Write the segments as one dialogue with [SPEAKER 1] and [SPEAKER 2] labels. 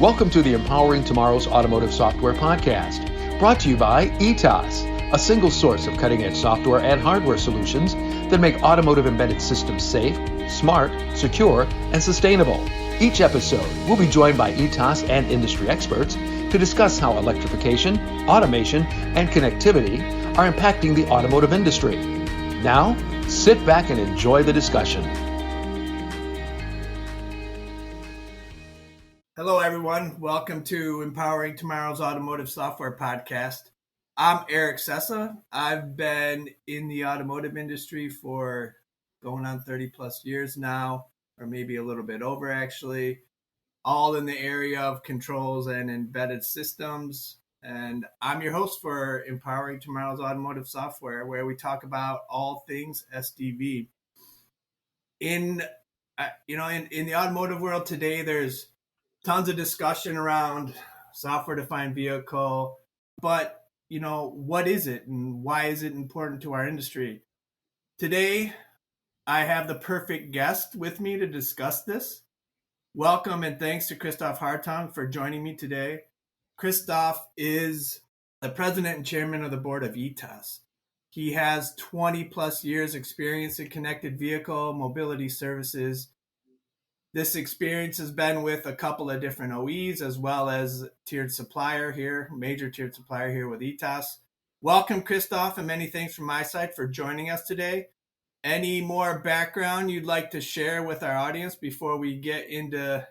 [SPEAKER 1] Welcome to the Empowering Tomorrow's Automotive Software Podcast, brought to you by ETAS, a single source of cutting-edge software and hardware solutions that make automotive embedded systems safe, smart, secure, and sustainable. Each episode, we'll be joined by ETAS and industry experts to discuss how electrification, automation, and connectivity are impacting the automotive industry. Now, sit back and enjoy the discussion.
[SPEAKER 2] Hello, everyone. Welcome to Empowering Tomorrow's Automotive Software Podcast. I'm Eric Cesa. I've been in the automotive industry for going on 30 plus years now, or maybe a little bit over actually, all in the area of controls and embedded systems. And I'm your host for Empowering Tomorrow's Automotive Software, where we talk about all things SDV. In the automotive world today, there's tons of discussion around software-defined vehicle, but what is it and why is it important to our industry? Today, I have the perfect guest with me to discuss this. Welcome and thanks to Christoph Hartung for joining me today. Christoph is the president and chairman of the board of ETAS. He has 20 plus years experience in connected vehicle mobility services. This experience has been with a couple of different OEs as well as major tiered supplier here with ETAS. Welcome, Christoph, and many thanks from my side for joining us today. Any more background you'd like to share with our audience before we get into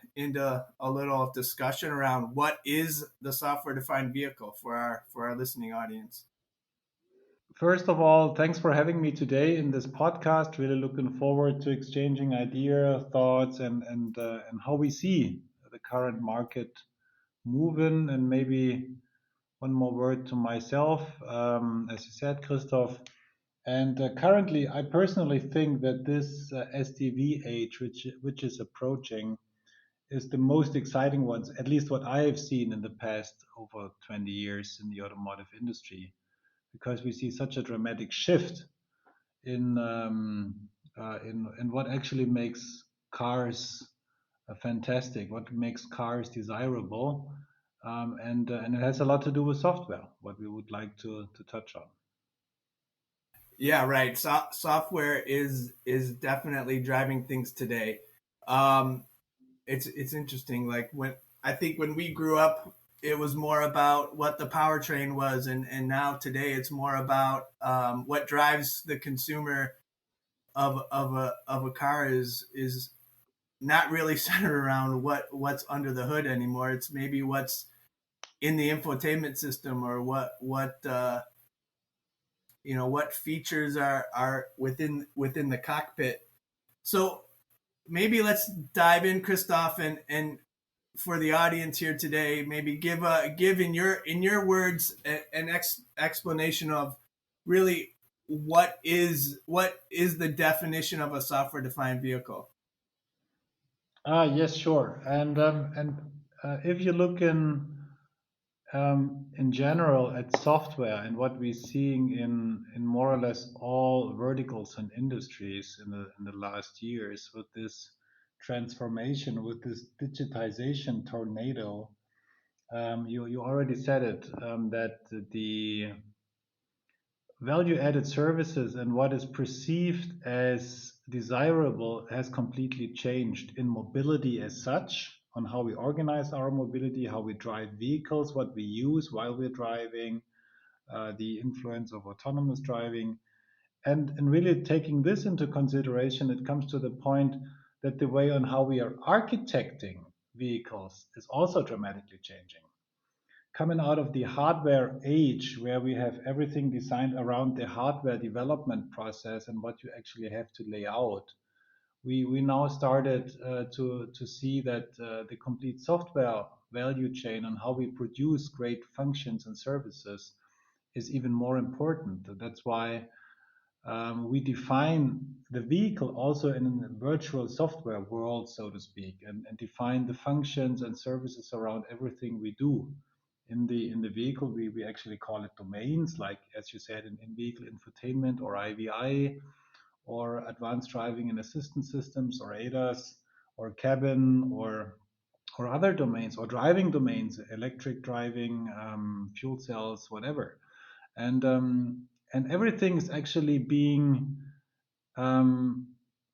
[SPEAKER 2] a little discussion around what is the software-defined vehicle for our listening audience?
[SPEAKER 3] First of all, thanks for having me today in this podcast. Really looking forward to exchanging ideas, thoughts, and how we see the current market moving. And maybe one more word to myself, as you said, Christoph. And currently, I personally think that this SDV age, which is approaching, is the most exciting one, at least what I have seen in the past over 20 years in the automotive industry, because we see such a dramatic shift in what actually makes cars fantastic, what makes cars desirable, and it has a lot to do with software, what we would like to touch on.
[SPEAKER 2] Yeah, right. Software is definitely driving things today. It's interesting. Like when we grew up, it was more about what the powertrain was, and now today it's more about what drives the consumer of a car is not really centered around what's under the hood anymore. It's maybe what's in the infotainment system or what features are within the cockpit. So maybe let's dive in, Christoph, and for the audience here today, maybe give in your words an explanation of really what is the definition of a software defined vehicle.
[SPEAKER 3] Yes, sure. And if you look in general at software and what we're seeing in more or less all verticals and industries in the last years with this transformation, with this digitization tornado, you already said it, that the value added services and what is perceived as desirable has completely changed in mobility as such, on how we organize our mobility, how we drive vehicles, what we use while we're driving, the influence of autonomous driving. And really taking this into consideration, it comes to the point that the way on how we are architecting vehicles is also dramatically changing. Coming out of the hardware age where we have everything designed around the hardware development process and what you actually have to lay out, we now started to see that the complete software value chain and how we produce great functions and services is even more important. That's why we define the vehicle also in a virtual software world, so to speak, and define the functions and services around everything we do. In the vehicle, we actually call it domains, like as you said, in vehicle infotainment or IVI, or advanced driving and assistance systems, or ADAS, or cabin, or or other domains or driving domains, electric driving, fuel cells, whatever. And everything is actually being um,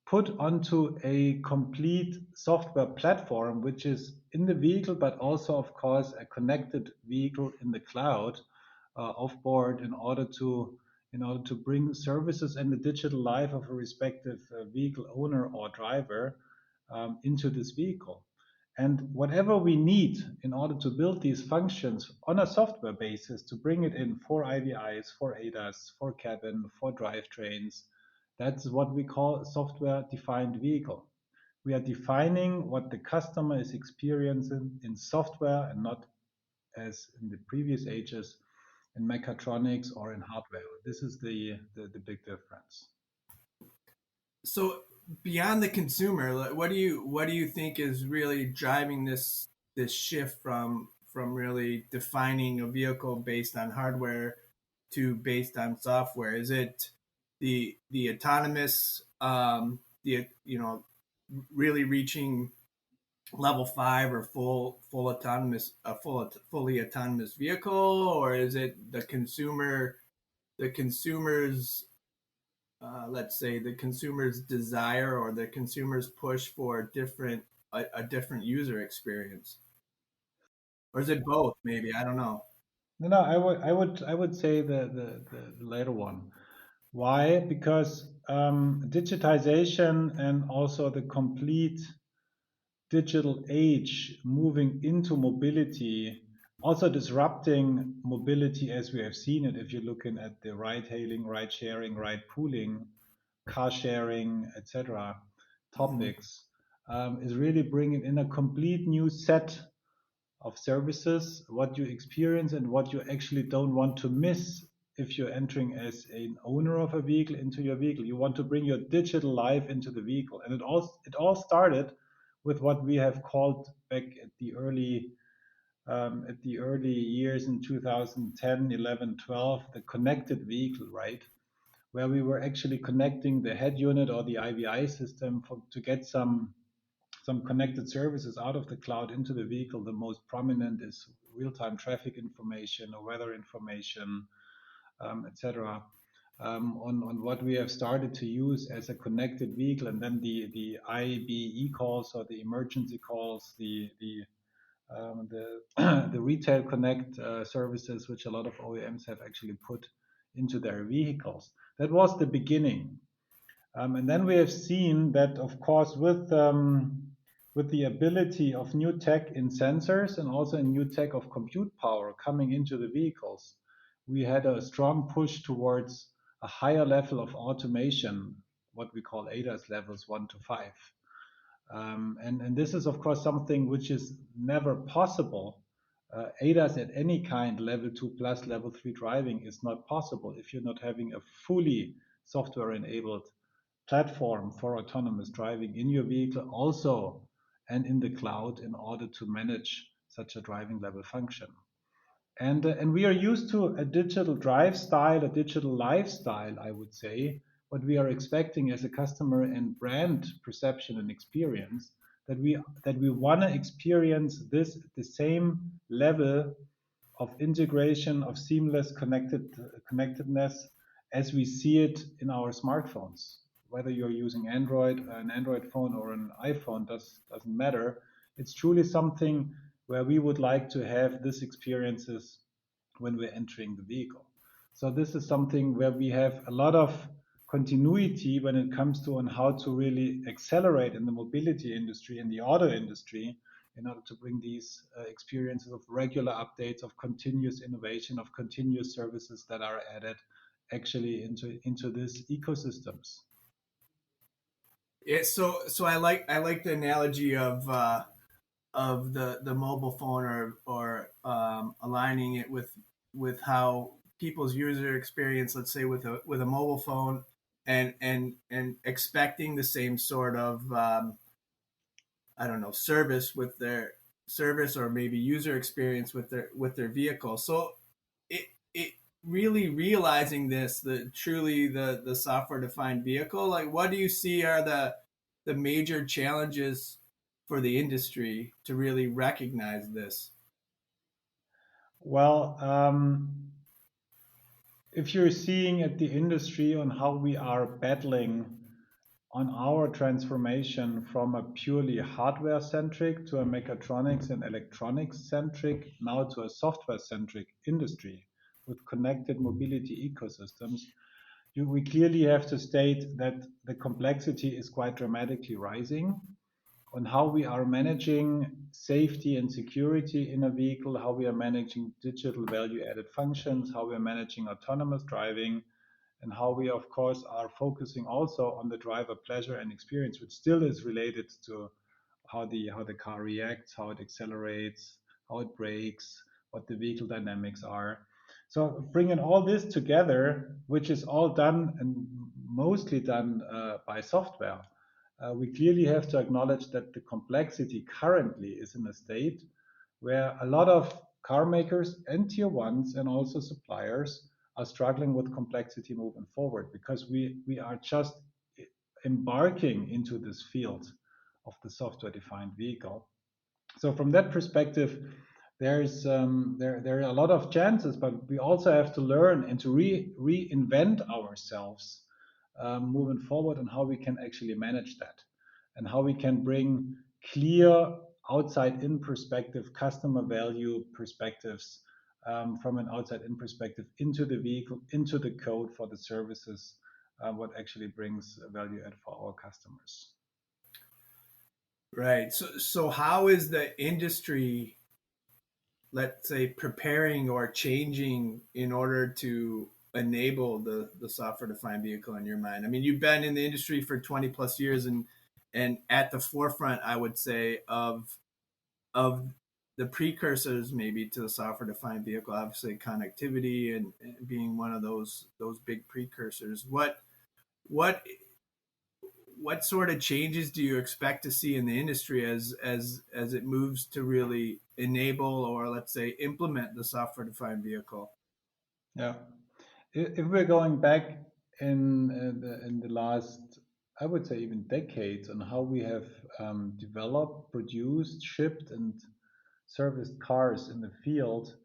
[SPEAKER 3] put onto a complete software platform, which is in the vehicle, but also, of course, a connected vehicle in the cloud off board in order to bring services and the digital life of a respective vehicle owner or driver into this vehicle. And whatever we need in order to build these functions on a software basis to bring it in for IVIs, for ADAS, for cabin, for drivetrains, that's what we call a software defined vehicle. We are defining what the customer is experiencing in software and not as in the previous ages in mechatronics or in hardware. This is the big difference.
[SPEAKER 2] So beyond the consumer, like, what do you think is really driving this shift from really defining a vehicle based on hardware to based on software? Is it the autonomous, the really reaching level 5 or full autonomous, fully autonomous vehicle, or is it the consumer's, let's say, the consumer's desire or the consumer's push for a different user experience, or is it both? Maybe, I don't know.
[SPEAKER 3] No, I would say the later one. Why? Because digitization and also the complete digital age moving into mobility, also disrupting mobility as we have seen it. If you're looking at the ride hailing, ride sharing, ride pooling, car sharing, etc.,
[SPEAKER 2] Mhm.
[SPEAKER 3] topics, is really bringing in a complete new set of services, what you experience and what you actually don't want to miss if you're entering as an owner of a vehicle into your vehicle. You want to bring your digital life into the vehicle. And it all started with what we have called back at the early years in 2010, 11, 12, the connected vehicle, right? Where we were actually connecting the head unit or the IVI system to get some connected services out of the cloud into the vehicle. The most prominent is real-time traffic information or weather information, etc. On what we have started to use as a connected vehicle, and then the IBE calls or the emergency calls, the retail connect services, which a lot of OEMs have actually put into their vehicles. That was the beginning. And then we have seen that, of course, with the ability of new tech in sensors and also in new tech of compute power coming into the vehicles, we had a strong push towards a higher level of automation, what we call ADAS levels 1 to 5. And this is, of course, something which is never possible. ADAS at any kind, level 2 plus, level 3 driving is not possible if you're not having a fully software enabled platform for autonomous driving in your vehicle also and in the cloud in order to manage such a driving level function. And we are used to a digital drive style, a digital lifestyle, I would say. What we are expecting as a customer and brand perception and experience, that we want to experience this at the same level of integration of seamless connectedness as we see it in our smartphones. Whether you're using an Android phone or an iPhone doesn't matter. It's truly something where we would like to have these experiences when we're entering the vehicle. So this is something where we have a lot of continuity when it comes to on how to really accelerate in the mobility industry and the auto industry in order to bring these experiences of regular updates, of continuous innovation, of continuous services that are added actually into these ecosystems.
[SPEAKER 2] Yeah, so I like the analogy of the mobile phone, or aligning it with how people's user experience, let's say, with a mobile phone, and expecting the same sort of, I don't know, service, or maybe user experience with their vehicle. So it really realizing this, the truly the software defined vehicle, like, what do you see are the major challenges for the industry to really recognize this?
[SPEAKER 3] Well, if you're seeing at the industry on how we are battling on our transformation from a purely hardware centric to a mechatronics and electronics centric, now to a software centric industry with connected mobility ecosystems, we clearly have to state that the complexity is quite dramatically rising on how we are managing safety and security in a vehicle, how we are managing digital value added functions, how we are managing autonomous driving, and how we, of course, are focusing also on the driver pleasure and experience, which still is related to how the car reacts, how it accelerates, how it brakes, what the vehicle dynamics are. So bringing all this together, which is all done and mostly done by software, we clearly have to acknowledge that the complexity currently is in a state where a lot of car makers and tier ones and also suppliers are struggling with complexity moving forward because we are just embarking into this field of the software defined vehicle. So from that perspective, there are a lot of chances, but we also have to learn and to reinvent ourselves moving forward on how we can actually manage that and how we can bring clear outside in perspective, customer value perspectives from an outside in perspective into the vehicle, into the code for the services, what actually brings value add for our customers.
[SPEAKER 2] Right. So how is the industry, let's say, preparing or changing in order to enable the software defined vehicle in your mind? I mean, you've been in the industry for 20 plus years and at the forefront, I would say, of the precursors maybe to the software defined vehicle, obviously connectivity and being one of those big precursors. What what sort of changes do you expect to see in the industry as it moves to really enable or, let's say, implement the software defined vehicle?
[SPEAKER 3] Yeah. If we're going back in the last, I would say even decades, on how we have developed, produced, shipped, and serviced cars in the field,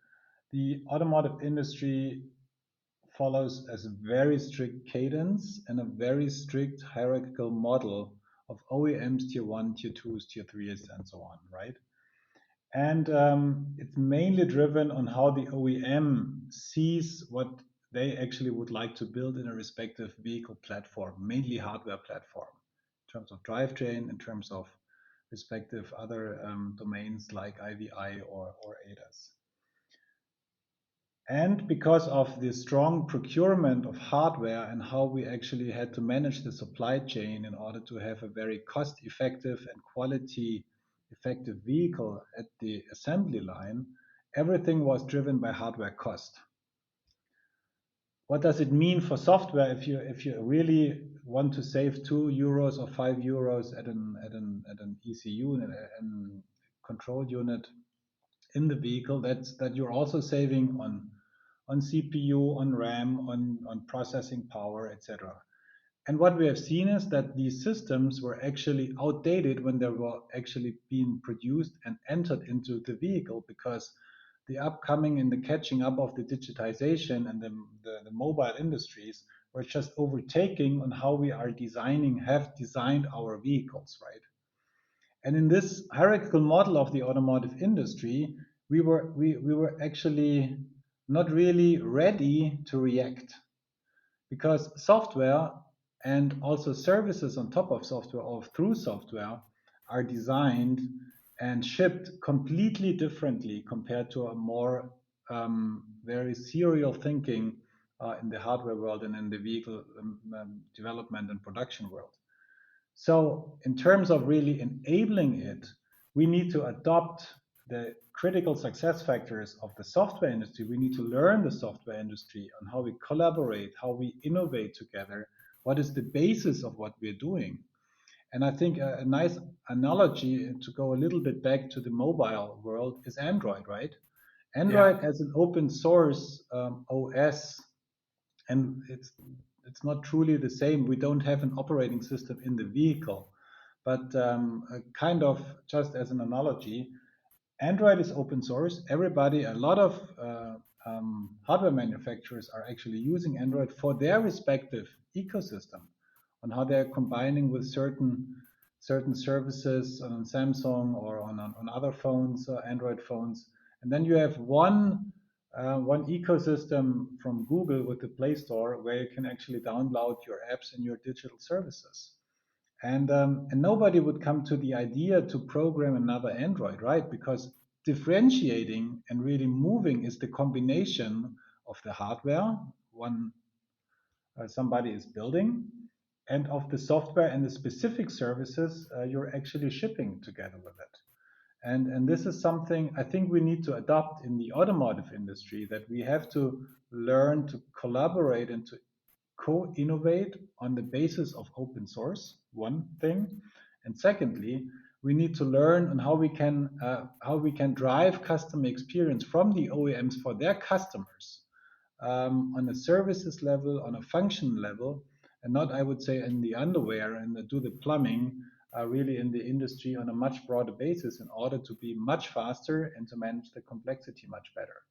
[SPEAKER 3] the automotive industry follows as a very strict cadence and a very strict hierarchical model of OEMs, tier one, tier twos, tier threes, and so on, right? And it's mainly driven on how the OEM sees what they actually would like to build in a respective vehicle platform, mainly hardware platform, in terms of drivetrain, in terms of respective other domains like IVI or ADAS. And because of the strong procurement of hardware and how we actually had to manage the supply chain in order to have a very cost effective and quality effective vehicle at the assembly line, everything was driven by hardware cost. What does it mean for software if you really want to save €2 or €5 at an ECU and a control unit in the vehicle? That you're also saving on CPU, on RAM, on processing power, etc. And what we have seen is that these systems were actually outdated when they were actually being produced and entered into the vehicle because the upcoming and the catching up of the digitization and the mobile industries were just overtaking on how we are have designed our vehicles, right? And in this hierarchical model of the automotive industry, we were actually not really ready to react because software and also services on top of software or through software are designed and shipped completely differently compared to a more very serial thinking in the hardware world and in the vehicle development and production world. So, in terms of really enabling it, we need to adopt the critical success factors of the software industry. We need to learn the software industry on how we collaborate, how we innovate together, what is the basis of what we're doing. And I think a nice analogy to go a little bit back to the mobile world is Android, right?
[SPEAKER 2] Yeah.
[SPEAKER 3] Android has an open source OS, and it's not truly the same. We don't have an operating system in the vehicle, but kind of just as an analogy, Android is open source. Everybody, a lot of hardware manufacturers are actually using Android for their respective ecosystem on how they're combining with certain services on Samsung or on other phones, Android phones. And then you have one ecosystem from Google with the Play Store where you can actually download your apps and your digital services. And nobody would come to the idea to program another Android, right? Because differentiating and really moving is the combination of the hardware one somebody is building and of the software and the specific services you're actually shipping together with it. And this is something I think we need to adopt in the automotive industry, that we have to learn to collaborate and to co-innovate on the basis of open source, one thing. And secondly, we need to learn on how we can drive customer experience from the OEMs for their customers on a services level, on a function level, and not, I would say, in the underwear and do the plumbing, really in the industry on a much broader basis in order to be much faster and to manage the complexity much better.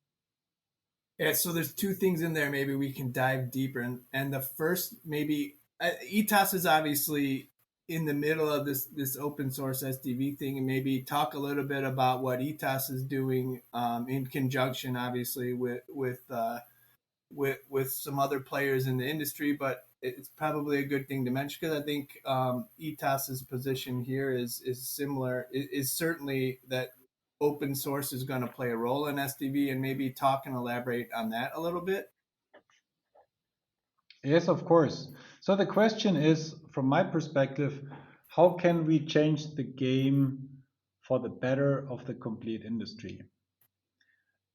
[SPEAKER 2] Yeah, so there's two things in there maybe we can dive deeper in. And the first, maybe ETAS is obviously in the middle of this open source SDV thing, and maybe talk a little bit about what ETAS is doing in conjunction, obviously, with some other players in the industry. But it's probably a good thing to mention because I think ETAS's position here is similar. Is certainly that open source is going to play a role in SDV, and maybe talk and elaborate on that a little bit.
[SPEAKER 3] Yes, of course. So the question is, from my perspective, how can we change the game for the better of the complete industry?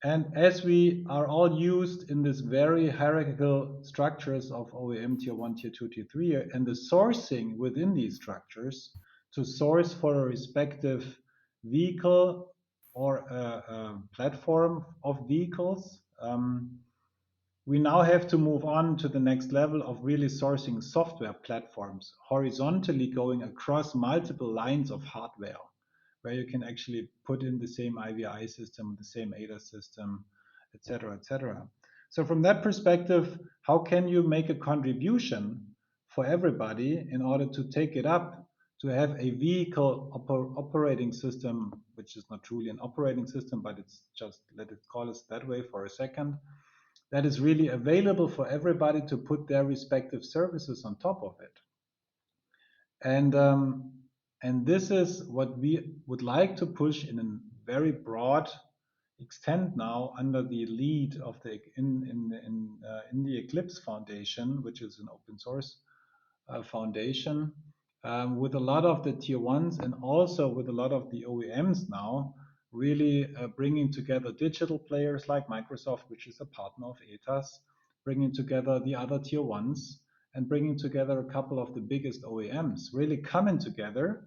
[SPEAKER 3] And as we are all used in this very hierarchical structures of OEM tier 1, tier 2, tier 3, and the sourcing within these structures to source for a respective vehicle or a platform of vehicles, we now have to move on to the next level of really sourcing software platforms horizontally going across multiple lines of hardware, where you can actually put in the same IVI system, the same ADAS system, etc., etc. So from that perspective, how can you make a contribution for everybody in order to take it up to have a vehicle operating system, which is not truly an operating system, but it's just, let it call it that way for a second, that is really available for everybody to put their respective services on top of it. And this is what we would like to push in a very broad extent now under the lead of the in the Eclipse Foundation, which is an open source foundation, with a lot of the tier ones and also with a lot of the OEMs now, really bringing together digital players like Microsoft, which is a partner of ETAS, bringing together the other tier ones, and bringing together a couple of the biggest OEMs, really coming together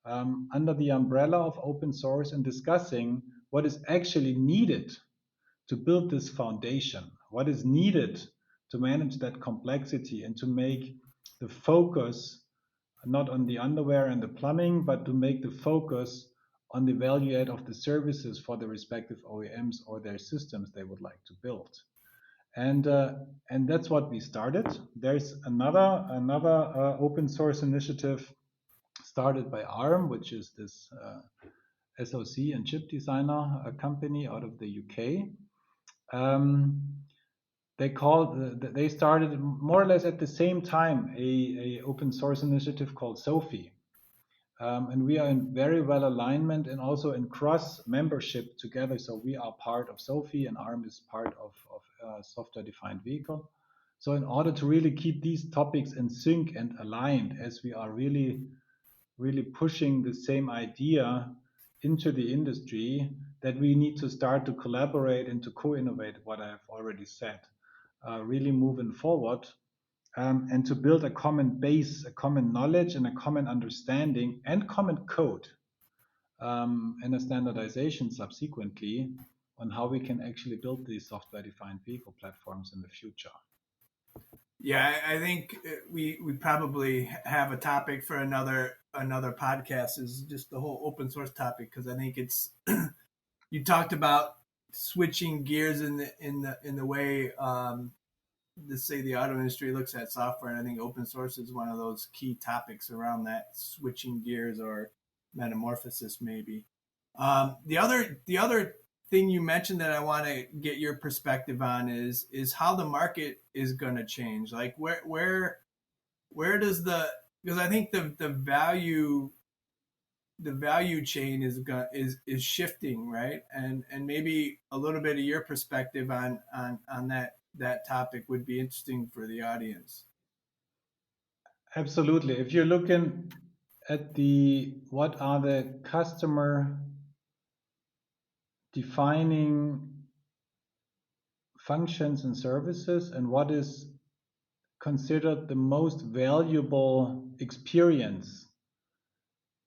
[SPEAKER 3] under the umbrella of open source and discussing what is actually needed to build this foundation, what is needed to manage that complexity and to make the focus not on the underwear and the plumbing, but to make the focus on the value add of the services for the respective OEMs or their systems they would like to build. And that's what we started. There's another open source initiative started by ARM, which is this SoC and chip designer company out of the UK. They started more or less at the same time a open source initiative called Sophie. And we are in very well alignment and also in cross membership together. So we are part of Sophie and ARM is part of software defined vehicle. So in order to really keep these topics in sync and aligned, as we are really pushing the same idea into the industry, that we need to start to collaborate and to co-innovate what I have already said, really moving forward. And to build a common base, a common knowledge, and a common understanding, and common code, and a standardization subsequently on how we can actually build these software-defined vehicle platforms in the future.
[SPEAKER 2] Yeah, I think we probably have a topic for another podcast. Is just the whole open source topic, because I think it's you talked about switching gears in the way let's say the auto industry looks at software, and I think open source is one of those key topics around that switching gears or metamorphosis maybe. The other thing you mentioned that I want to get your perspective on is how the market is going to change. Like where does the because I think the value chain is shifting, right? And maybe a little bit of your perspective on that topic would be interesting for the audience.
[SPEAKER 3] Absolutely. If you're looking at the what are the customer defining functions and services and what is considered the most valuable experience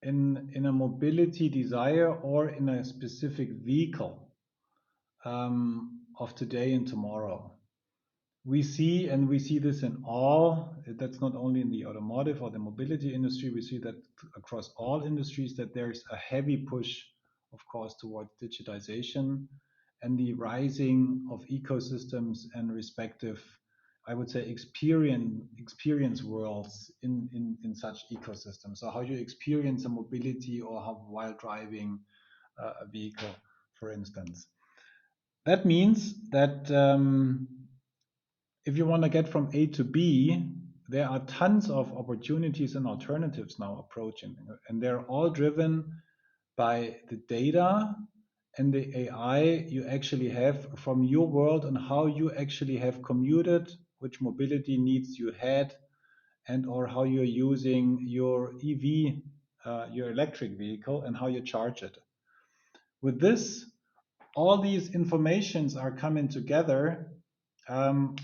[SPEAKER 3] in a mobility desire or in a specific vehicle of today and tomorrow. We see this in all, that's not only in the automotive or the mobility industry, we see that across all industries that there's a heavy push, of course, towards digitization and the rising of ecosystems and respective, I would say, experience worlds in such ecosystems. So how you experience a mobility or how while driving a vehicle, for instance. That means that if you want to get from A to B, there are tons of opportunities and alternatives now approaching, and they're all driven by the data and the AI you actually have from your world and how you actually have commuted, which mobility needs you had, and or how you're using your EV, your electric vehicle, and how you charge it. With this, all these informations are coming together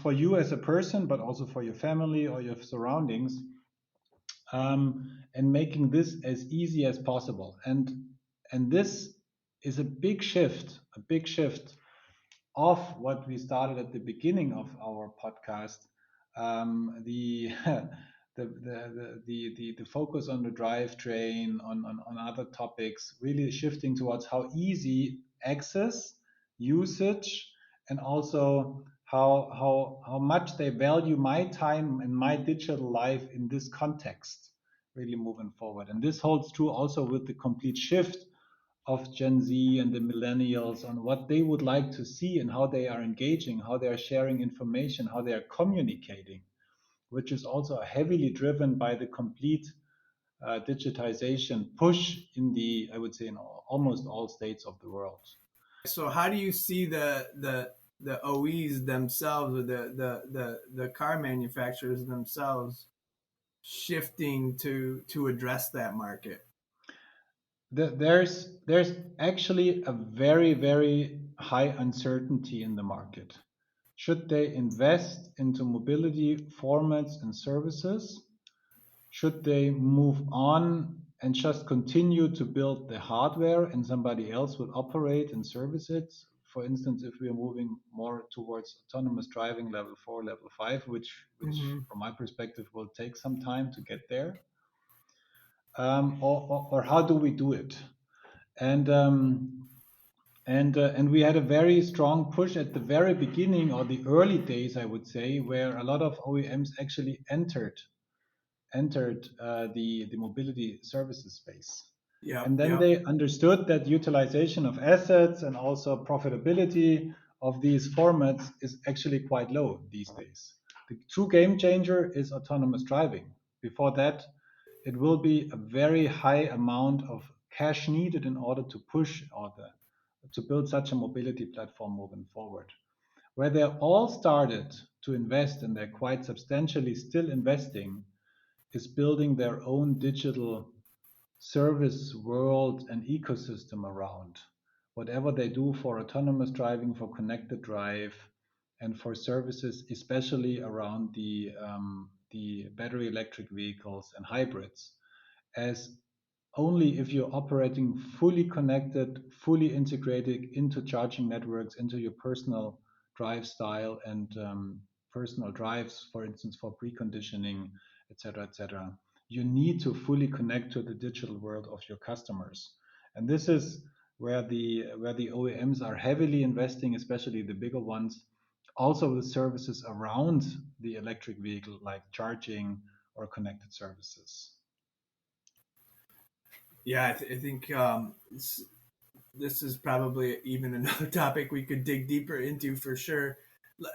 [SPEAKER 3] for you as a person, but also for your family or your surroundings, and making this as easy as possible. And this is a big shift of what we started at the beginning of our podcast. The the focus on the drivetrain, on other topics, really shifting towards how easy access, usage, and also how much they value my time and my digital life in this context, really moving forward. And this holds true also with the complete shift of Gen Z and the millennials on what they would like to see and how they are engaging, how they are sharing information, how they are communicating, which is also heavily driven by the complete digitization push in the, I would say, in almost all states of the world.
[SPEAKER 2] So how do you see the OEs themselves, or the car manufacturers themselves, shifting to address that market?
[SPEAKER 3] There's actually a very high uncertainty in the market. Should they invest into mobility formats and services? Should they move on and just continue to build the hardware and somebody else will operate and service it? For instance, if we are moving more towards autonomous driving level 4, level 5, which
[SPEAKER 2] Mm-hmm.
[SPEAKER 3] from my perspective will take some time to get there, or how do we do it? And we had a very strong push at the very beginning or the early days, I would say, where a lot of OEMs actually entered the mobility services space.
[SPEAKER 2] Yep,
[SPEAKER 3] And then
[SPEAKER 2] yep.
[SPEAKER 3] they understood that utilization of assets and also profitability of these formats is actually quite low these days. The true game changer is autonomous driving. Before that, it will be a very high amount of cash needed in order to push or to build such a mobility platform moving forward. Where they all started to invest, and they're quite substantially still investing, is building their own digital service world and ecosystem around whatever they do for autonomous driving, for connected drive, and for services, especially around the battery electric vehicles and hybrids. As only if you're operating fully connected, fully integrated into charging networks, into your personal drive style, personal drives, for instance, for preconditioning, etc., etc. You need to fully connect to the digital world of your customers, and this is where the OEMs are heavily investing, especially the bigger ones. Also, the services around the electric vehicle, like charging or connected services.
[SPEAKER 2] Yeah, I think this is probably even another topic we could dig deeper into for sure.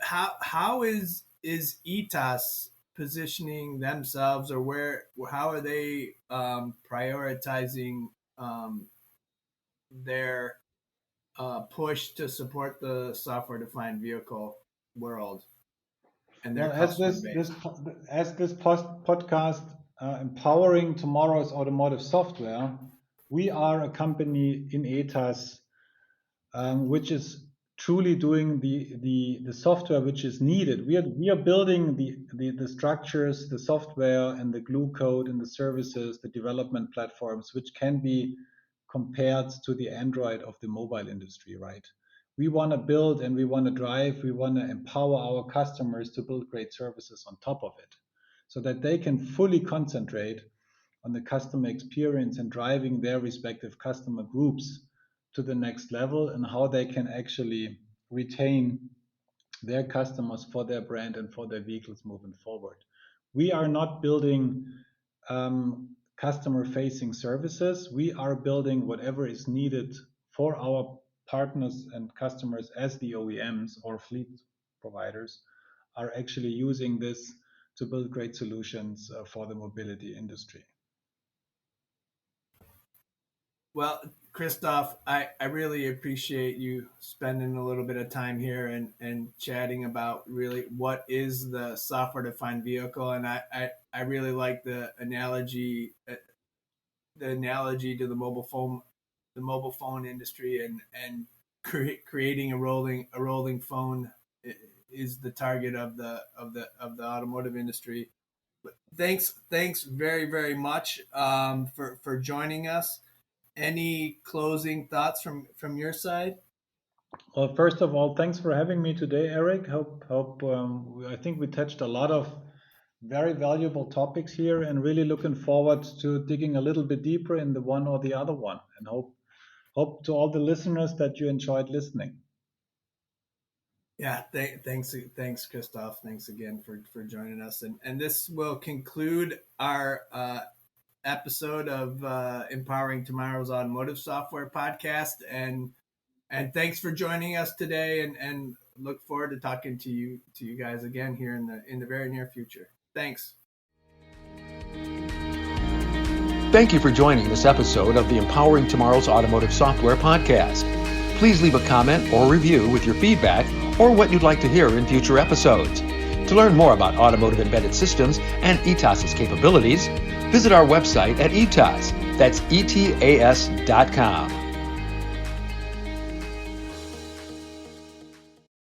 [SPEAKER 2] How is ETAS positioning themselves, or how are they prioritizing their push to support the software defined vehicle world and their
[SPEAKER 3] Well, as
[SPEAKER 2] customer
[SPEAKER 3] this
[SPEAKER 2] base?
[SPEAKER 3] this podcast empowering tomorrow's automotive software, we are a company in ETAS which is truly doing the software which is needed. We are building the structures, the software, and the glue code, and the services, the development platforms, which can be compared to the Android of the mobile industry, right? We want to build and we want to drive, we want to empower our customers to build great services on top of it so that they can fully concentrate on the customer experience and driving their respective customer groups to the next level, and how they can actually retain their customers for their brand and for their vehicles moving forward. We are not building customer facing services. We are building whatever is needed for our partners and customers, as the OEMs or fleet providers are actually using this to build great solutions for the mobility industry.
[SPEAKER 2] Well, Christoph, I really appreciate you spending a little bit of time here and chatting about really what is the software defined vehicle. And I really like the analogy to the mobile phone industry, and creating a rolling phone is the target of the automotive industry. But thanks very much for joining us. Any closing thoughts from your side?
[SPEAKER 3] Well, first of all, thanks for having me today, Eric. I think we touched a lot of very valuable topics here, and really looking forward to digging a little bit deeper in the one or the other one. And hope to all the listeners that you enjoyed listening.
[SPEAKER 2] Yeah, thanks, Christoph. Thanks again for joining us. And this will conclude our episode of Empowering Tomorrow's Automotive Software podcast. And thanks for joining us today. And look forward to talking to you guys again here in the very near future. Thanks.
[SPEAKER 1] Thank you for joining this episode of the Empowering Tomorrow's Automotive Software podcast. Please leave a comment or review with your feedback or what you'd like to hear in future episodes. To learn more about automotive embedded systems and ETAS's capabilities, visit our website at ETAS. That's ETAS.com.